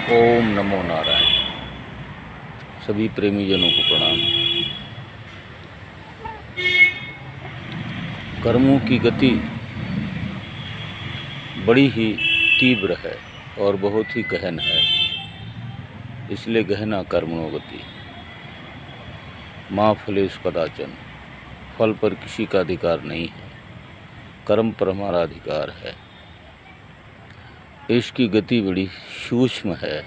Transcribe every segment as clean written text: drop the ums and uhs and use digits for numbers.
ओम नमो नारायण। सभी प्रेमी जनों को प्रणाम। कर्मों की गति बड़ी ही तीव्र है और बहुत ही गहन है, इसलिए गहना कर्मणो गति। माँ फलेषु कदाचन, फल पर किसी का अधिकार नहीं है, कर्म पर हमारा अधिकार है। इसकी गति बड़ी सूक्ष्म है,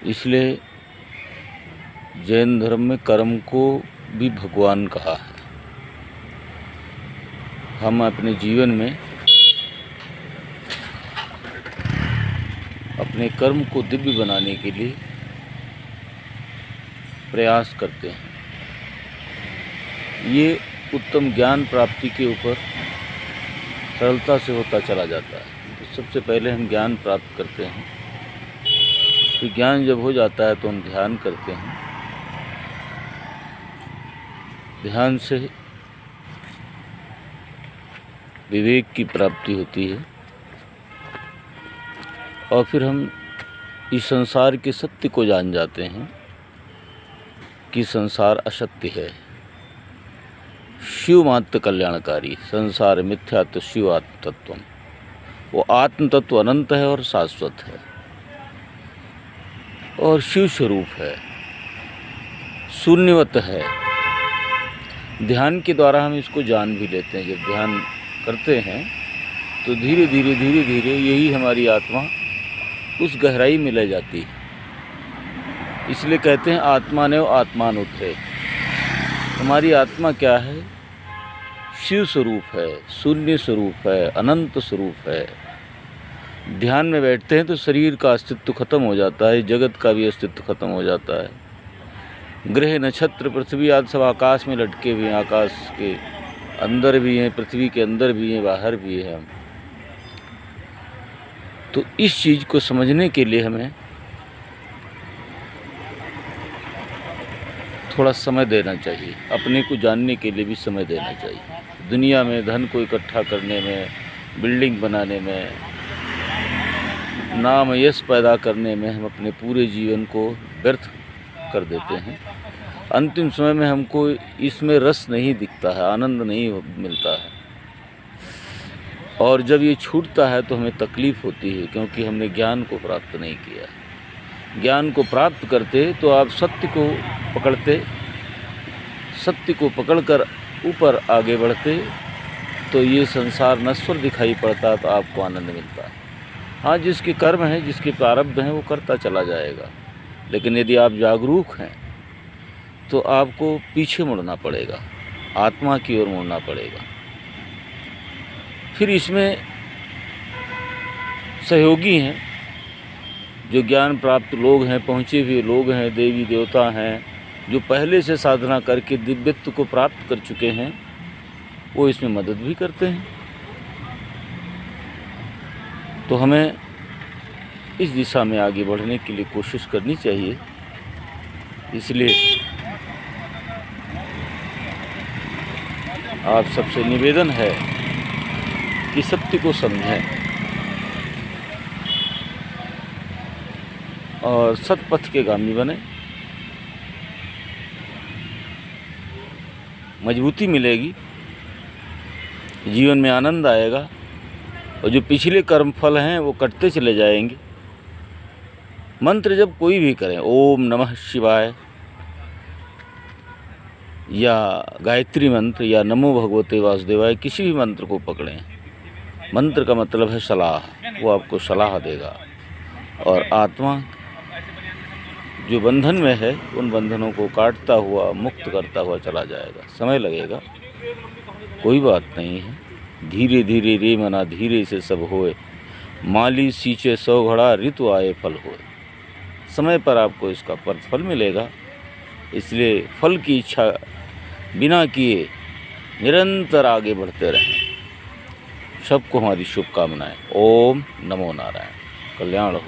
इसलिए जैन धर्म में कर्म को भी भगवान कहा है। हम अपने जीवन में अपने कर्म को दिव्य बनाने के लिए प्रयास करते हैं। ये उत्तम ज्ञान प्राप्ति के ऊपर सरलता से होता चला जाता है। तो सबसे पहले हम ज्ञान प्राप्त करते हैं, फिर ज्ञान जब हो जाता है तो हम ध्यान करते हैं। ध्यान से विवेक की प्राप्ति होती है और फिर हम इस संसार के सत्य को जान जाते हैं कि संसार असत्य है, शिव मात्र कल्याणकारी। संसार मिथ्या तो शिव आत्म तत्व, वो आत्म तत्व अनंत है और शाश्वत है और शिव स्वरूप है, शून्यवत है। ध्यान के द्वारा हम इसको जान भी लेते हैं। जब ध्यान करते हैं तो धीरे धीरे यही हमारी आत्मा उस गहराई में ले जाती है। इसलिए कहते हैं आत्मानेव आत्मानुत्थे। हमारी आत्मा क्या है? शिव स्वरूप है, शून्य स्वरूप है, अनंत स्वरूप है। ध्यान में बैठते हैं तो शरीर का अस्तित्व खत्म हो जाता है, जगत का भी अस्तित्व खत्म हो जाता है। ग्रह नक्षत्र पृथ्वी आदि सब आकाश में लटके हुए हैं, आकाश के अंदर भी हैं, पृथ्वी के अंदर भी हैं, बाहर भी हैं हम। तो इस चीज़ को समझने के लिए हमें थोड़ा समय देना चाहिए, अपने को जानने के लिए भी समय देना चाहिए। दुनिया में धन को इकट्ठा करने में, बिल्डिंग बनाने में, नाम यश पैदा करने में हम अपने पूरे जीवन को व्यर्थ कर देते हैं। अंतिम समय में हमको इसमें रस नहीं दिखता है, आनंद नहीं मिलता है और जब ये छूटता है तो हमें तकलीफ़ होती है, क्योंकि हमने ज्ञान को प्राप्त नहीं किया। ज्ञान को प्राप्त करते तो आप सत्य को पकड़ते, सत्य को पकड़कर ऊपर आगे बढ़ते तो ये संसार नश्वर दिखाई पड़ता तो आपको आनंद मिलता है। हाँ, जिसके कर्म हैं, जिसके प्रारब्ध हैं, वो करता चला जाएगा, लेकिन यदि आप जागरूक हैं तो आपको पीछे मुड़ना पड़ेगा, आत्मा की ओर मुड़ना पड़ेगा। फिर इसमें सहयोगी हैं, जो ज्ञान प्राप्त लोग हैं, पहुँचे हुए लोग हैं, देवी देवता हैं, जो पहले से साधना करके दिव्यत्व को प्राप्त कर चुके हैं, वो इसमें मदद भी करते हैं। तो हमें इस दिशा में आगे बढ़ने के लिए कोशिश करनी चाहिए। इसलिए आप सबसे निवेदन है कि सत्य को समझें और सतपथ के गामी बने। मजबूती मिलेगी, जीवन में आनंद आएगा और जो पिछले कर्मफल हैं वो कटते चले जाएंगे। मंत्र जब कोई भी करें, ओम नमः शिवाय या गायत्री मंत्र या नमो भगवते वासुदेवाय, किसी भी मंत्र को पकड़ें। मंत्र का मतलब है सलाह, वो आपको सलाह देगा और आत्मा जो बंधन में है उन बंधनों को काटता हुआ, मुक्त करता हुआ चला जाएगा। समय लगेगा, कोई बात नहीं है। धीरे धीरे रे मना धीरे से सब होए, माली सींचे 100 घड़ा ऋतु आए फल होए। समय पर आपको इसका प्रतिफल मिलेगा, इसलिए फल की इच्छा बिना किए निरंतर आगे बढ़ते रहें। सबको हमारी शुभकामनाएं। ओम नमो नारायण। कल्याण हो।